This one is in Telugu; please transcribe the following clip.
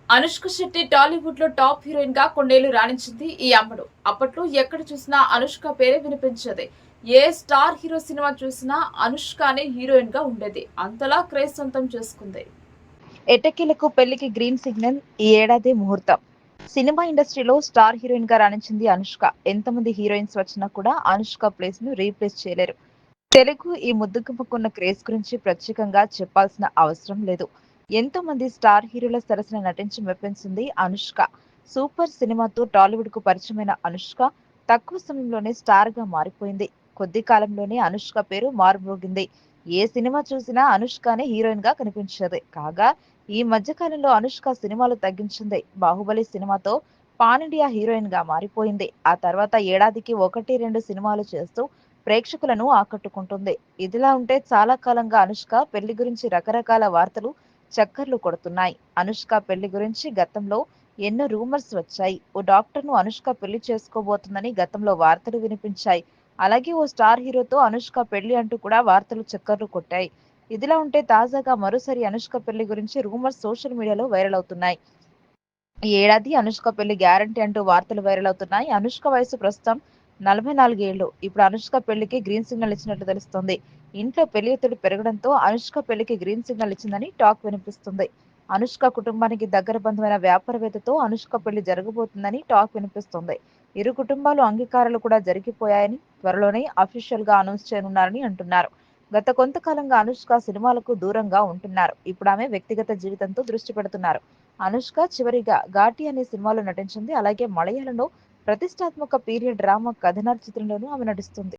అనుష్క శెట్టి టాలీవుడ్ లో టాప్ హీరోయిన్ గా కొన్నేళ్లు రాణించింది ఈ అమ్మడు. అప్పట్లో ఎక్కడ చూసినా అనుష్క పేరే వినిపించేది. ఏ స్టార్ హీరో సినిమా చూసినా అనుష్కనే హీరోయిన్ గా ఉండేది. అంతలా క్రేజ్ సొంతం చేసుకుంది. ఎట్టకేలకు పెళ్లికి గ్రీన్ సిగ్నల్ ఈ ఏడాది ముహూర్తం. సినిమా ఇండస్ట్రీలో స్టార్ హీరోయిన్ గా రాణించింది అనుష్క. ఎంతమంది హీరోయిన్స్ వచ్చినా కూడా అనుష్క ప్లేస్ ను రీప్లేస్ చేయలేరు. తెలుగు ఈ ముద్దుగుమ్మకున్న క్రేజ్ గురించి ప్రత్యేకంగా చెప్పాల్సిన అవసరం లేదు. ఎంతో మంది స్టార్ హీరోల సరసన నటించి మెప్పించింది అనుష్క. సూపర్ సినిమాతో టాలీవుడ్ కు పరిచయమైన అనుష్క తక్కువ సమయంలోనే స్టార్ గా మారిపోయింది. కొద్ది కాలంలోనే అనుష్క పేరు మారుమోగింది. ఏ సినిమా చూసినా అనుష్కనే హీరోయిన్ గా కనిపించేది. కాగా ఈ మధ్య కాలంలో అనుష్క సినిమాలు తగ్గించింది. బాహుబలి సినిమాతో పాన్ ఇండియా హీరోయిన్ గా మారిపోయింది. ఆ తర్వాత ఏడాదికి 1-2 సినిమాలు చేస్తూ ప్రేక్షకులను ఆకట్టుకుంటుంది. ఇదిలా ఉంటే చాలా కాలంగా అనుష్క పెళ్లి గురించి రకరకాల వార్తలు చక్కర్లు కొడుతున్నాయి. అనుష్క పెళ్లి గురించి గతంలో ఎన్నో రూమర్స్ వచ్చాయి. ఓ డాక్టర్ను అనుష్క పెళ్లి చేసుకోబోతుందని గతంలో వార్తలు వినిపించాయి. అలాగే ఓ స్టార్ హీరోతో అనుష్క పెళ్లి అంటూ కూడా వార్తలు చక్కర్లు కొట్టాయి. ఇదిలా ఉంటే తాజాగా మరోసారి అనుష్క పెళ్లి గురించి రూమర్స్ సోషల్ మీడియాలో వైరల్ అవుతున్నాయి. ఈ ఏడాది అనుష్క పెళ్లి గ్యారంటీ అంటూ వార్తలు వైరల్ అవుతున్నాయి. అనుష్క వయసు ప్రస్తుతం 44 ఏళ్లు. ఇప్పుడు అనుష్క పెళ్లికి గ్రీన్ సిగ్నల్ ఇచ్చినట్లు తెలుస్తోంది. ఇంట్లో పెళ్లి ఒత్తిడి పెరగడంతో అనుష్క పెళ్లికి గ్రీన్ సిగ్నల్ ఇచ్చిందని టాక్ వినిపిస్తుంది. అనుష్క కుటుంబానికి దగ్గర బంధువైన వ్యాపారవేత్తతో అనుష్క పెళ్లి జరగబోతుందని టాక్ వినిపిస్తుంది. ఇరు కుటుంబాలు అంగీకారాలు కూడా జరిగిపోయాయని, త్వరలోనే అఫీషియల్ గా అనౌన్స్ చేయనున్నారని అంటున్నారు. గత కొంతకాలంగా అనుష్క సినిమాలకు దూరంగా ఉంటున్నారు. ఇప్పుడు ఆమె వ్యక్తిగత జీవితంతో దృష్టి పెడుతున్నారు. అనుష్క చివరిగా 'ఘాటి' అనే సినిమాలో నటించింది. అలాగే మలయాళంలో ప్రతిష్టాత్మక పీరియడ్ డ్రామా 'కథనార్' చిత్రంలోనూ ఆమె నటిస్తుంది.